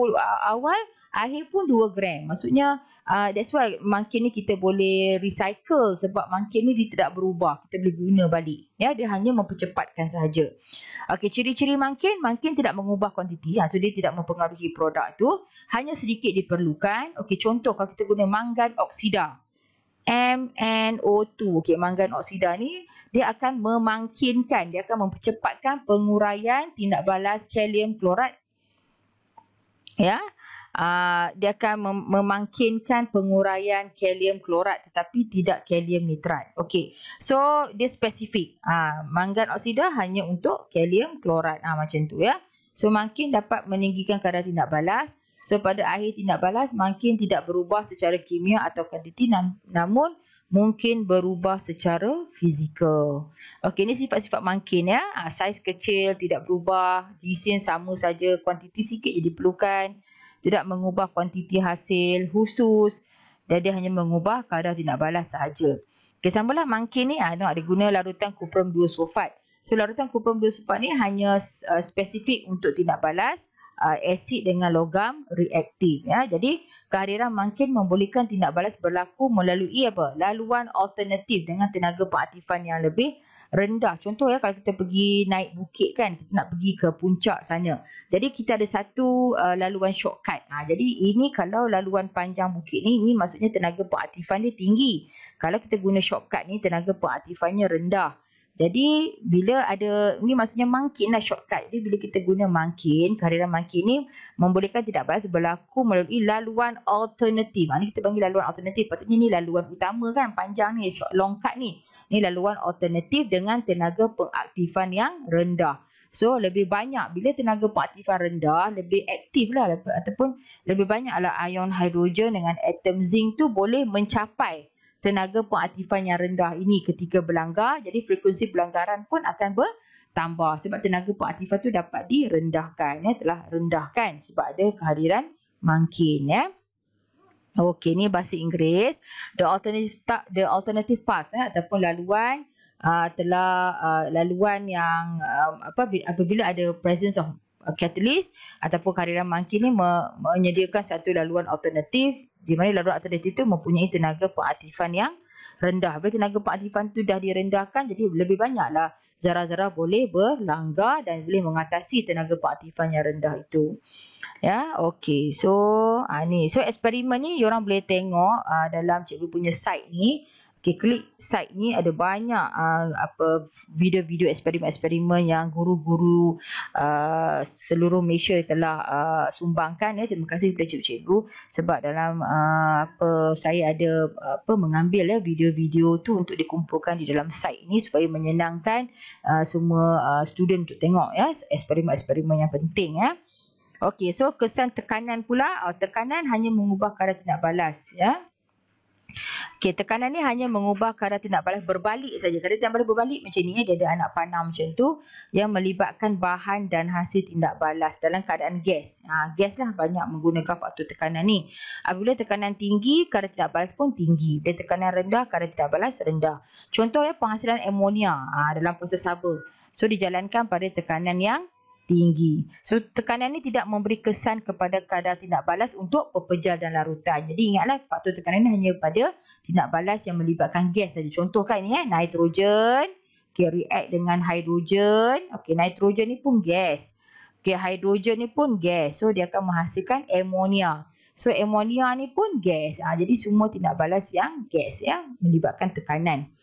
[SPEAKER 1] awal, akhir pun 2 gram. Maksudnya that's why mangkin ni kita boleh recycle, sebab mangkin ni dia tidak berubah. Kita boleh guna balik. Ya, dia hanya mempercepatkan sahaja. Okey, ciri-ciri mangkin tidak mengubah kuantiti. So dia tidak mempengaruhi produk tu, hanya sedikit diperlukan. Okey, contoh kalau kita guna manggan oksida, MnO2. Okey, manggan oksida ni dia akan memangkinkan, dia akan mempercepatkan penguraian tindak balas kalium klorat. Ya. Dia akan memangkinkan penguraian kalium klorat tetapi tidak kalium nitrat. Okey. So dia spesifik. Manggan oksida hanya untuk kalium klorat. Macam tu ya. So mangkin dapat meninggikan kadar tindak balas. So pada akhir tindak balas mungkin tidak berubah secara kimia atau kuantiti, namun mungkin berubah secara fizikal. Okey, ini sifat-sifat mungkin ya. Saiz kecil, tidak berubah, jisim sama saja, kuantiti sikit je diperlukan, tidak mengubah kuantiti hasil khusus, dan dia hanya mengubah kadar tindak balas sahaja. Okey, samalah mungkin ni tengok dia guna larutan kuprum 2 sulfat. So larutan kuprum 2 sulfat ni hanya spesifik untuk tindak balas asid dengan logam reaktif ya. Jadi kehadiran mungkin membolehkan tindak balas berlaku melalui laluan alternatif dengan tenaga pengaktifan yang lebih rendah. Contoh ya, kalau kita pergi naik bukit kan, kita nak pergi ke puncak sana. Jadi kita ada satu laluan shortcut. Jadi ini kalau laluan panjang bukit ni, ini maksudnya tenaga pengaktifan dia tinggi. Kalau kita guna shortcut ni, tenaga pengaktifannya rendah. Jadi bila ada, ni maksudnya mungkin lah shortcut. Jadi bila kita guna mungkin, kehadiran mungkin ni membolehkan tindak balas berlaku melalui laluan alternatif. Ni kita panggil laluan alternatif. Patutnya ni laluan utama kan, panjang ni, long cut ni. Ni laluan alternatif dengan tenaga pengaktifan yang rendah. So lebih banyak, bila tenaga pengaktifan rendah, lebih aktif lah ataupun lebih banyaklah ion hidrogen dengan atom zinc tu boleh mencapai tenaga pengaktifan yang rendah ini ketika berlanggar. Jadi frekuensi pelanggaran pun akan bertambah sebab tenaga pengaktifan tu dapat direndahkan, telah rendahkan sebab ada kehadiran mungkin ya. Okey, ni bahasa Inggeris. The alternative path ataupun laluan laluan yang apabila ada presence of catalyst ataupun kehadiran mangkin ni menyediakan satu laluan alternatif, di mana laluan alternatif itu mempunyai tenaga pengaktifan yang rendah. Bila tenaga pengaktifan tu dah direndahkan, jadi lebih banyaklah zarah-zarah boleh berlanggar dan boleh mengatasi tenaga pengaktifan yang rendah itu. Ya, okey. So, ni. So, eksperimen ni orang boleh tengok dalam cikgu punya site ni. Okey, klik site ni, ada banyak video-video eksperimen-eksperimen yang guru-guru seluruh Malaysia telah sumbangkan ya. Terima kasih kepada cikgu-cikgu sebab dalam saya ada mengambil ya video-video tu untuk dikumpulkan di dalam site ni supaya menyenangkan semua student untuk tengok ya eksperimen-eksperimen yang penting ya. Okey, so kesan tekanan pula, tekanan hanya mengubah kadar tindak balas ya. Okey, tekanan ni hanya mengubah kadar tindak balas berbalik saja. Kadar tindak balas berbalik macam ni, dia ada anak panah macam tu yang melibatkan bahan dan hasil tindak balas dalam keadaan gas. Gas lah banyak menggunakan faktor tekanan ni. Apabila tekanan tinggi, kadar tindak balas pun tinggi. Bila tekanan rendah, kadar tindak balas rendah. Contoh ya, penghasilan amonia dalam proses haba. So dijalankan pada tekanan yang tinggi. So tekanan ni tidak memberi kesan kepada kadar tindak balas untuk pepejal dan larutan. Jadi ingatlah faktor tekanan ni hanya pada tindak balas yang melibatkan gas saja. Contoh kan ni nitrogen, react dengan hidrogen. Nitrogen ni pun gas. Hidrogen ni pun gas. So dia akan menghasilkan amonia. So amonia ni pun gas. Jadi semua tindak balas yang gas ya, melibatkan tekanan.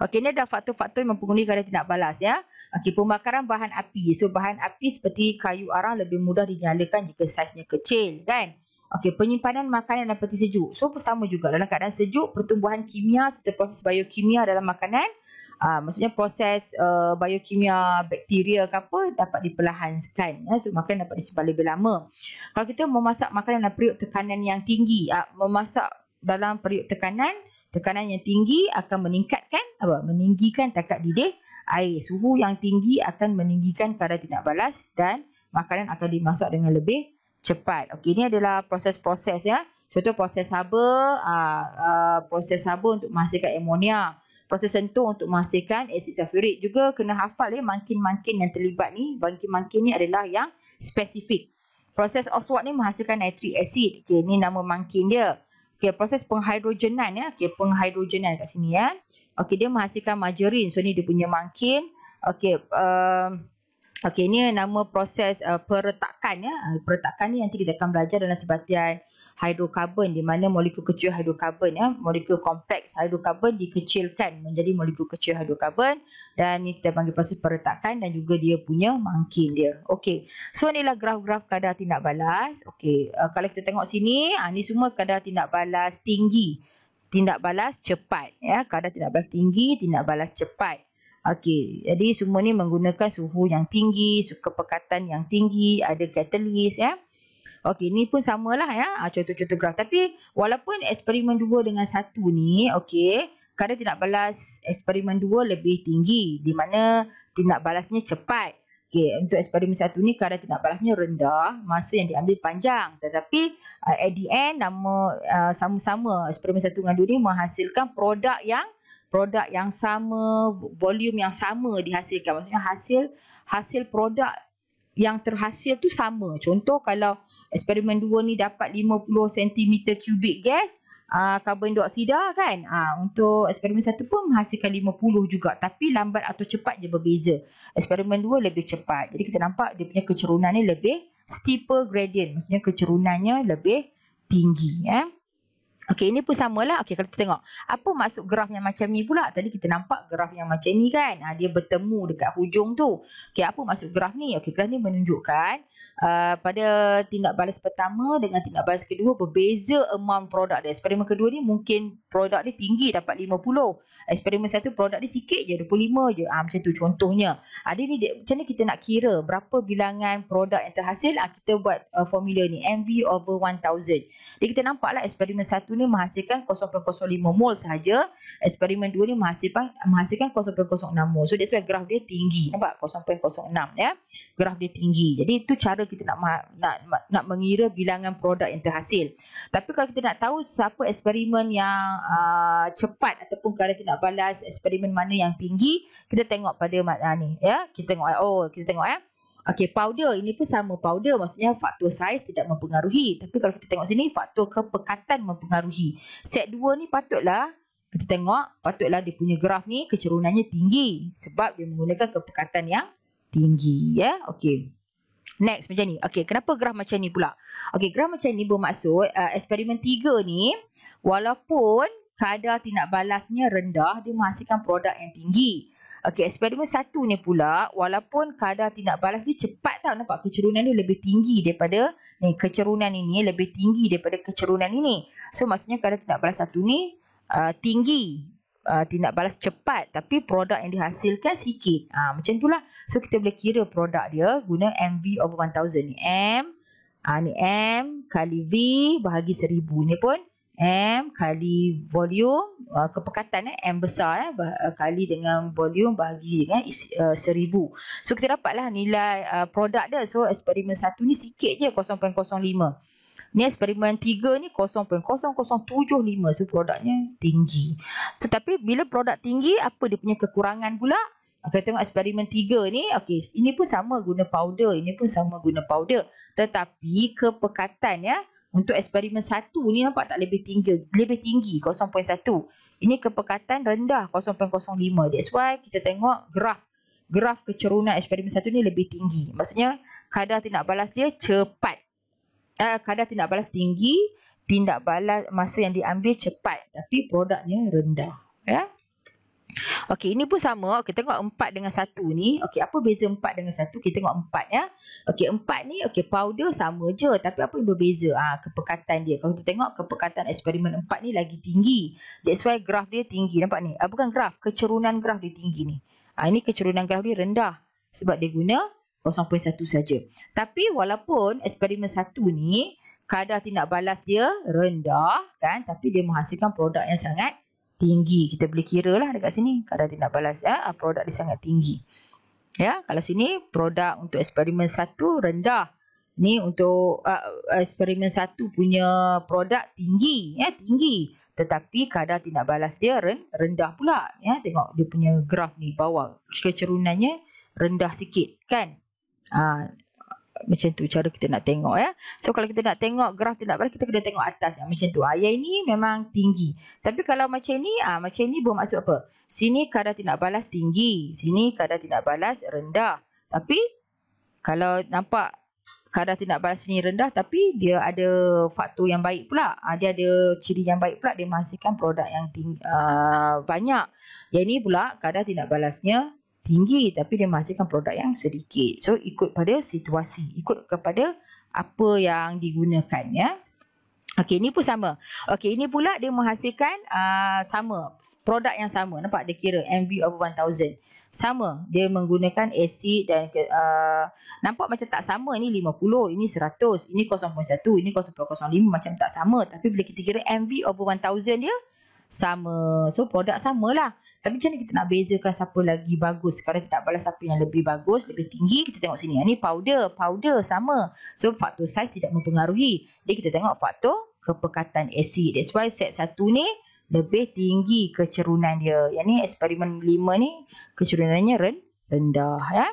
[SPEAKER 1] Ini ada faktor-faktor yang mempengaruhi kadar tindak balas ya. Pembakaran bahan api. So bahan api seperti kayu arang lebih mudah dinyalakan jika saiznya kecil kan. Penyimpanan makanan dalam peti sejuk. So sama juga dalam keadaan sejuk, pertumbuhan kimia serta proses biokimia dalam makanan. Maksudnya proses biokimia bakteria ke apa dapat diperlahankan ya. So makanan dapat disimpan lebih lama. Kalau kita memasak makanan dalam periuk tekanan yang tinggi, memasak dalam periuk tekanan yang tinggi akan meninggikan takat didih air. Suhu yang tinggi akan meninggikan kadar tindak balas dan makanan akan dimasak dengan lebih cepat. Ini adalah proses-proses ya. Contoh proses haba, proses haba untuk menghasilkan amonia. Proses sentuh untuk menghasilkan asid sulfurik. Juga kena hafal ya, mangkin-mangkin yang terlibat ni. Mangkin-mangkin ni adalah yang spesifik. Proses Oswald ni menghasilkan nitric acid. Ni nama mangkin dia. Proses penghidrogenan ya. Penghidrogenan kat sini ya. Dia menghasilkan margarin. So ni dia punya mangkin. Ini nama proses peretakan ya. Peretakan ni nanti kita akan belajar dalam sebatian hidrokarbon, di mana molekul kecil hidrokarbon ya, molekul kompleks hidrokarbon dikecilkan menjadi molekul kecil hidrokarbon, dan ni kita panggil proses peretakan dan juga dia punya mangkin dia. So inilah graf-graf kadar tindak balas. Kalau kita tengok sini, ni semua kadar tindak balas tinggi, tindak balas cepat ya, kadar tindak balas tinggi, tindak balas cepat. Jadi semua ni menggunakan suhu yang tinggi, kepekatan yang tinggi, ada katalis ya. Ni pun samalah ya, contoh-contoh graf. Tapi walaupun eksperimen 2 dengan 1 ni, kadar tindak balas eksperimen 2 lebih tinggi, di mana tindak balasnya cepat. Untuk eksperimen 1 ni kadar tindak balasnya rendah, masa yang diambil panjang. Tetapi at the end sama-sama eksperimen 1 dengan 2 ni menghasilkan produk yang sama, volume yang sama dihasilkan. Maksudnya hasil produk yang terhasil tu sama. Contoh kalau eksperimen 2 ni dapat 50 cm3 gas karbon dioksida kan. Untuk eksperimen 1 pun menghasilkan 50 juga, tapi lambat atau cepat je berbeza. Eksperimen 2 lebih cepat. Jadi kita nampak dia punya kecerunan ni lebih steeper gradient. Maksudnya kecerunannya lebih tinggi ya. Ini pun samalah. Kalau kita tengok apa maksud graf yang macam ni pula. Tadi kita nampak graf yang macam ni kan. Dia bertemu dekat hujung tu. Apa maksud graf ni? Graf ni menunjukkan pada tindak balas pertama dengan tindak balas kedua berbeza amount produk dia. Eksperimen kedua ni mungkin produk dia tinggi, dapat 50. Eksperimen satu produk dia sikit je, 25 je. Macam tu contohnya. Macam ni kita nak kira berapa bilangan produk yang terhasil. Kita buat formula ni, MV over 1000. Jadi kita nampaklah eksperimen satu ni ni menghasilkan 0.05 mol sahaja. Eksperimen 2 ni menghasilkan 0.06 mol. So that's why graf dia tinggi. Nampak? 0.06 ya. Graf dia tinggi. Jadi itu cara kita nak mengira bilangan produk yang terhasil. Tapi kalau kita nak tahu siapa eksperimen yang cepat ataupun kadar tindak balas, eksperimen mana yang tinggi, kita tengok pada ni ya. Kita tengok ya. Okey, powder ini pun sama powder, maksudnya faktor saiz tidak mempengaruhi. Tapi kalau kita tengok sini, faktor kepekatan mempengaruhi. Set 2 ni patutlah dia punya graf ni kecerunannya tinggi sebab dia menggunakan kepekatan yang tinggi ya. Okey. Next macam ni. Okey, kenapa graf macam ni pula? Okey, graf macam ni bermaksud eksperimen 3 ni walaupun kadar tindak balasnya rendah, dia menghasilkan produk yang tinggi. Okey, eksperimen 1 ni pula walaupun kadar tindak balas dia cepat tau, nampak kecerunan dia lebih tinggi daripada ni, kecerunan ini lebih tinggi daripada kecerunan ini. So maksudnya kadar tindak balas 1 ni tinggi, tindak balas cepat tapi produk yang dihasilkan sikit. Macam itulah. So kita boleh kira produk dia guna MV/1000 ni. Ni M kali V bahagi 1000. Ni pun M kali volume, kepekatan M besar kali dengan volume bahagi dengan 1000. So kita dapatlah nilai produk dia. So eksperimen 1 ni sikit je 0.05. Ni eksperimen 3 ni 0.0075. So produknya tinggi. So tapi bila produk tinggi, apa dia punya kekurangan pula? Kita tengok eksperimen 3 ni, okey, ini pun sama guna powder, ini pun sama guna powder. Tetapi kepekatan ya, untuk eksperimen 1 ni nampak tak lebih tinggi 0.1. Ini kepekatan rendah 0.05. That's why kita tengok graf kecerunan eksperimen 1 ni lebih tinggi. Maksudnya kadar tindak balas dia cepat. Kadar tindak balas tinggi, tindak balas masa yang diambil cepat tapi produknya rendah ya. Okey, ini pun sama. Okey, tengok 4 dengan 1 ni. Okey, apa beza 4 dengan 1? Kita tengok 4 ya. Okey, 4 ni powder sama je tapi apa yang berbeza? Kepekatan dia. Kalau kita tengok kepekatan eksperimen 4 ni lagi tinggi. That's why graf dia tinggi. Nampak ni? Bukan graf, kecerunan graf dia tinggi ni. Ini kecerunan graf dia rendah sebab dia guna 0.1 saja. Tapi walaupun eksperimen 1 ni kadar tindak balas dia rendah kan, tapi dia menghasilkan produk yang sangat tinggi. Kita boleh kira lah dekat sini kadar tindak balas produk dia sangat tinggi. Ya, kalau sini produk untuk eksperimen 1 rendah. Ni untuk eksperimen 1 punya produk tinggi ya, tinggi. Tetapi kadar tindak balas dia rendah pula ya. Tengok dia punya graf ni bawah. Kecerunannya rendah sikit kan. Macam tu cara kita nak tengok ya. So kalau kita nak tengok graf tindak balas, kita kena tengok atas macam tu. Yang ini memang tinggi. Tapi kalau macam ni bermaksud apa? Sini kadar tindak balas tinggi, sini kadar tindak balas rendah. Tapi kalau nampak kadar tindak balas sini rendah tapi dia ada faktor yang baik pula. Dia ada ciri yang baik pula, dia menghasilkan produk yang banyak. Yang ini pula kadar tindak balasnya tinggi tapi dia menghasilkan produk yang sedikit. So ikut pada situasi, ikut kepada apa yang digunakan ya. Okey, ini pun sama. Okey, ini pula dia menghasilkan sama, produk yang sama. Nampak dia kira MV/1000. Sama, dia menggunakan asid dan nampak macam tak sama. Ini 50, ini 100, ini 0.1, ini 0.05, macam tak sama. Tapi bila kita kira MV/1000 dia sama. So produk samalah. Tapi macam mana kita nak bezakan siapa lagi bagus? Kalau tidak balas siapa yang lebih bagus, lebih tinggi, kita tengok sini. Ini powder sama. So faktor saiz tidak mempengaruhi. Jadi kita tengok faktor kepekatan asid. That's why set 1 ni lebih tinggi kecerunan dia. Yang ni eksperimen 5 ni kecerunannya rendah ya.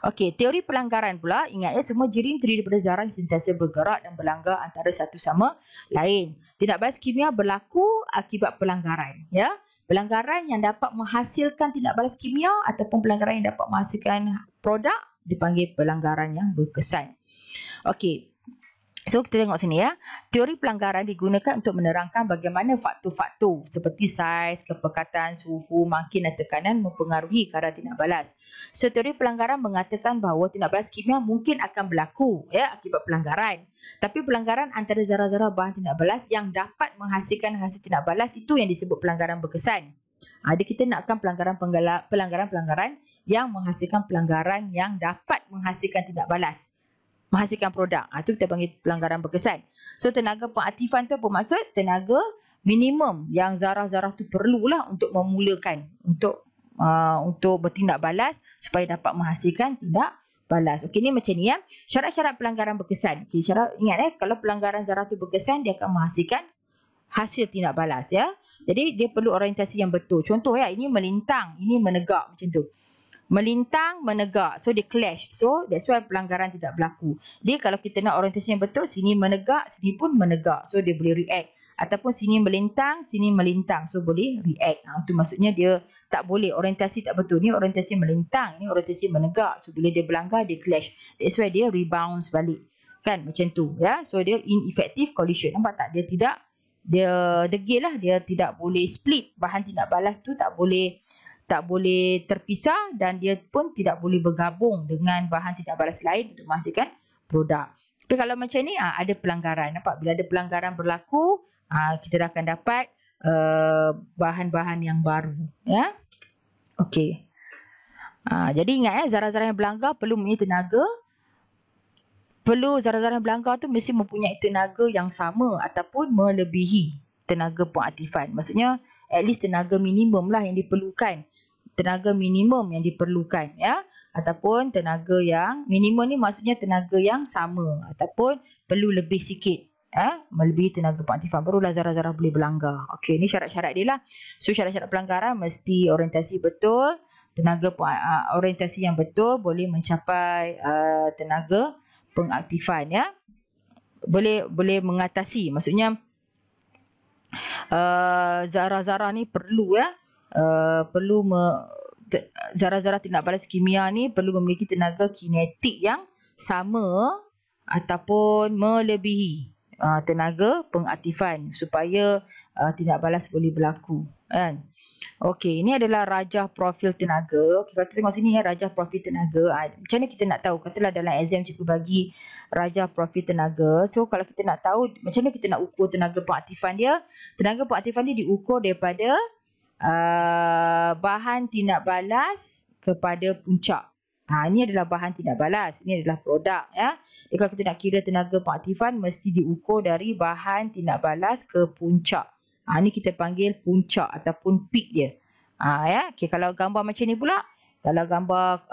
[SPEAKER 1] Okey, teori pelanggaran pula. Ingat ya, semua jirim terdiri daripada zarah yang sentiasa bergerak dan berlanggar antara satu sama lain. Tindak balas kimia berlaku akibat pelanggaran. Ya, pelanggaran yang dapat menghasilkan tindak balas kimia ataupun pelanggaran yang dapat menghasilkan produk dipanggil pelanggaran yang berkesan. Okey. So kita tengok sini ya. Teori pelanggaran digunakan untuk menerangkan bagaimana faktor-faktor seperti saiz, kepekatan, suhu, makin dan tekanan mempengaruhi kadar tindak balas. So teori pelanggaran mengatakan bahawa tindak balas kimia mungkin akan berlaku ya akibat pelanggaran. Tapi pelanggaran antara zarah-zarah bahan tindak balas yang dapat menghasilkan hasil tindak balas itu yang disebut pelanggaran berkesan. Ada kita nakkan pelanggaran-pelanggaran yang menghasilkan pelanggaran yang dapat menghasilkan tindak balas, menghasilkan produk. Itu kita panggil pelanggaran berkesan. So tenaga pengaktifan tu bermaksud tenaga minimum yang zarah-zarah tu perlulah untuk memulakan untuk bertindak balas supaya dapat menghasilkan tindak balas. Okey, ni macam ni ya. Syarat-syarat pelanggaran berkesan. Okey, syarat ingat kalau pelanggaran zarah tu berkesan dia akan menghasilkan hasil tindak balas ya. Jadi dia perlu orientasi yang betul. Contoh ya, ini melintang, ini menegak macam tu. Melintang, menegak. So dia clash. So that's why pelanggaran tidak berlaku. Dia kalau kita nak orientasi yang betul, sini menegak, sini pun menegak. So dia boleh react. Ataupun sini melintang, sini melintang. So boleh react. Itu maksudnya dia tak boleh. Orientasi tak betul. Ni orientasi melintang, ni orientasi menegak. So bila dia berlanggar, dia clash. That's why dia rebounds balik. Kan macam tu ya. So dia ineffective collision. Nampak tak? Dia tidak, dia degil lah. Dia tidak boleh split. Bahan tindak balas tu tak boleh terpisah dan dia pun tidak boleh bergabung dengan bahan tindak balas lain untuk menghasilkan produk. Tapi kalau macam ni ada pelanggaran. Nampak? Bila ada pelanggaran berlaku, kita dah akan dapat bahan-bahan yang baru. Ya. Okey. Jadi ingat zarah-zarah yang berlanggar perlu mempunyai tenaga. Zarah-zarah yang berlanggar tu mesti mempunyai tenaga yang sama ataupun melebihi tenaga pengaktifan. Maksudnya at least tenaga minimum lah yang diperlukan. Tenaga minimum yang diperlukan ya, ataupun tenaga yang minimum ni maksudnya tenaga yang sama ataupun perlu lebih sikit melebihi tenaga pengaktifan, barulah zarah-zarah boleh berlanggar. Okey, ni syarat-syarat dia lah. So syarat-syarat pelanggaran mesti orientasi betul, tenaga orientasi yang betul, boleh mencapai tenaga pengaktifan ya, boleh mengatasi. Maksudnya zarah-zarah ni perlu zarah-zarah tindak balas kimia ni perlu memiliki tenaga kinetik yang sama ataupun melebihi tenaga pengaktifan supaya tindak balas boleh berlaku kan. Okey, ini adalah rajah profil tenaga. Okey, kita tengok sini ya, rajah profil tenaga. Macam mana kita nak tahu? Katalah dalam exam cikgu bagi rajah profil tenaga. So kalau kita nak tahu macam mana kita nak ukur tenaga pengaktifan dia, tenaga pengaktifan dia diukur daripada bahan tindak balas kepada puncak. Ini adalah bahan tindak balas, ini adalah produk ya. Jadi kalau kita nak kira tenaga pengaktifan mesti diukur dari bahan tindak balas ke puncak. Ini kita panggil puncak ataupun peak dia. Ya, okay, kalau gambar macam ni pula, kalau gambar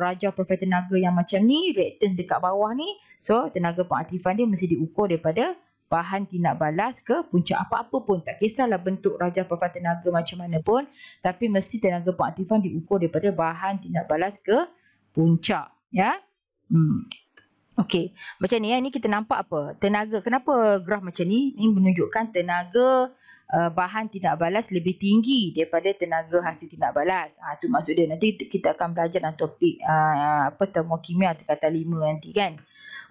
[SPEAKER 1] rajah profil tenaga yang macam ni, reactance dekat bawah ni, so tenaga pengaktifan dia mesti diukur daripada bahan tindak balas ke puncak. Apa-apa pun, tak kisahlah bentuk rajah profil tenaga macam mana pun, tapi mesti tenaga pengaktifan diukur daripada bahan tindak balas ke puncak ya. Okey, macam ni ya, ni kita nampak apa? Tenaga, kenapa graf macam ni? Ini menunjukkan tenaga bahan tindak balas lebih tinggi daripada tenaga hasil tindak balas. Itu maksud dia. Nanti kita akan belajar dalam topik termokimia tingkatan 5 nanti kan.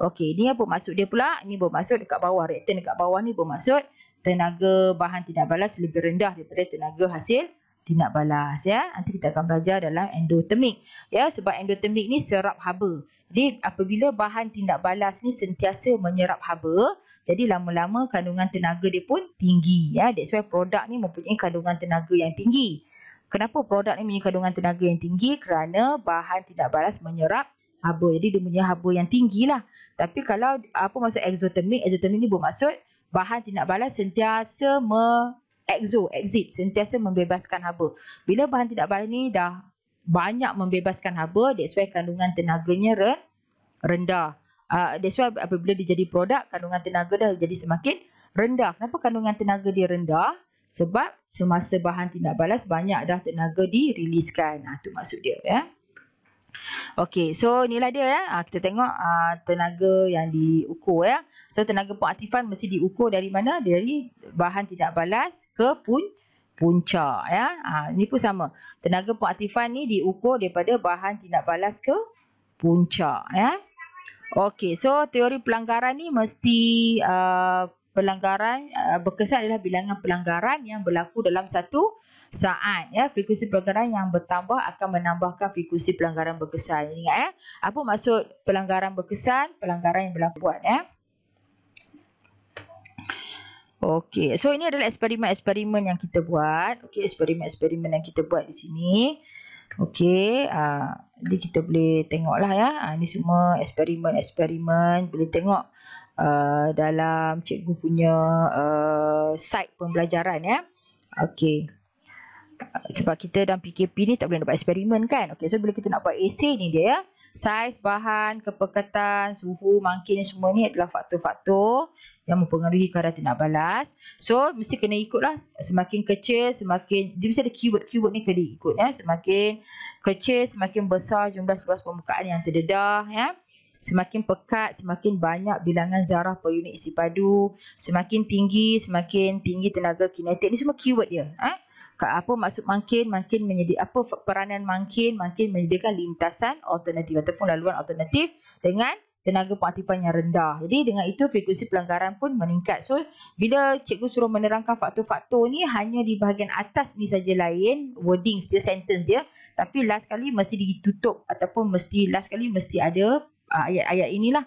[SPEAKER 1] Okey, ni apa maksud dia pula? Ini bermaksud dekat bawah, reaktan dekat bawah ni bermaksud tenaga bahan tindak balas lebih rendah daripada tenaga hasil tindak balas ya. Nanti kita akan belajar dalam endotermik ya, sebab endotermik ni serap haba. Jadi apabila bahan tindak balas ni sentiasa menyerap haba, jadi lama-lama kandungan tenaga dia pun tinggi ya. That's why produk ni mempunyai kandungan tenaga yang tinggi. Kenapa produk ni mempunyai kandungan tenaga yang tinggi? Kerana bahan tindak balas menyerap haba. Jadi dia punya haba yang tinggi lah. Tapi kalau apa maksud exothermic? Exothermic ni bermaksud bahan tindak balas sentiasa exit, sentiasa membebaskan haba. Bila bahan tindak balas ni dah banyak membebaskan haba, that's why kandungan tenaganya rendah. That's why apabila dia jadi produk, kandungan tenaga dah jadi semakin rendah. Kenapa kandungan tenaga dia rendah? Sebab semasa bahan tindak balas banyak dah tenaga diriliskan. Itu maksud dia ya. Okey, so inilah dia ya. Kita tengok tenaga yang diukur ya. So tenaga pengaktifan mesti diukur dari mana? Dari bahan tindak balas ke puncak ya. Ini pun sama. Tenaga pengaktifan ni diukur daripada bahan tindak balas ke puncak ya. Okey, so teori pelanggaran ni mesti pelanggaran berkesan adalah bilangan pelanggaran yang berlaku dalam satu saat ya. Frekuensi pelanggaran yang bertambah akan menambahkan frekuensi pelanggaran berkesan. Ingat ya. Apa maksud pelanggaran berkesan? Pelanggaran yang berlaku ya. Okey, so ini adalah eksperimen-eksperimen yang kita buat. Okey, eksperimen-eksperimen yang kita buat di sini. Okey, jadi kita boleh tengoklah ya. Ini semua eksperimen-eksperimen, boleh tengok dalam cikgu punya site pembelajaran ya. Okey. Sebab kita dalam PKP ni tak boleh nak buat eksperimen kan. Okey, so bila kita nak buat esei ni dia ya, saiz bahan, kepekatan, suhu, mangkil ni semua ni adalah faktor-faktor yang mempengaruhi kadar tindak balas. So mesti kena ikutlah, semakin kecil semakin dia mesti ada keyword ni kena ikut ya. Semakin kecil semakin besar jumlah seluas permukaan yang terdedah ya. Semakin pekat semakin banyak bilangan zarah per unit isi padu. Semakin tinggi tenaga kinetik. Ni semua keyword dia. Apa maksud mangkin apa peranan mangkin menyediakan lintasan alternatif ataupun laluan alternatif dengan tenaga pengaktifan yang rendah. Jadi dengan itu frekuensi pelanggaran pun meningkat. So bila cikgu suruh menerangkan faktor-faktor ni hanya di bahagian atas ni saja lain wordings dia, sentence dia, tapi last kali mesti ditutup ataupun last kali mesti ada ayat-ayat inilah.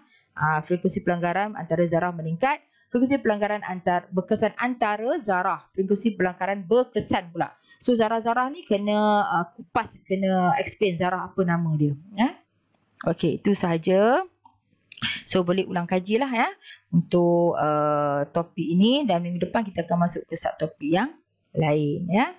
[SPEAKER 1] Frekuensi pelanggaran antara zarah meningkat. Frekuensi pelanggaran berkesan antara zarah. Frekuensi pelanggaran berkesan pula. So zarah-zarah ni kena kupas, kena explain zarah apa nama dia. Ya? Okey, itu sahaja. So boleh ulang kajilah ya untuk topik ini, dan minggu depan kita akan masuk ke subtopik yang lain ya.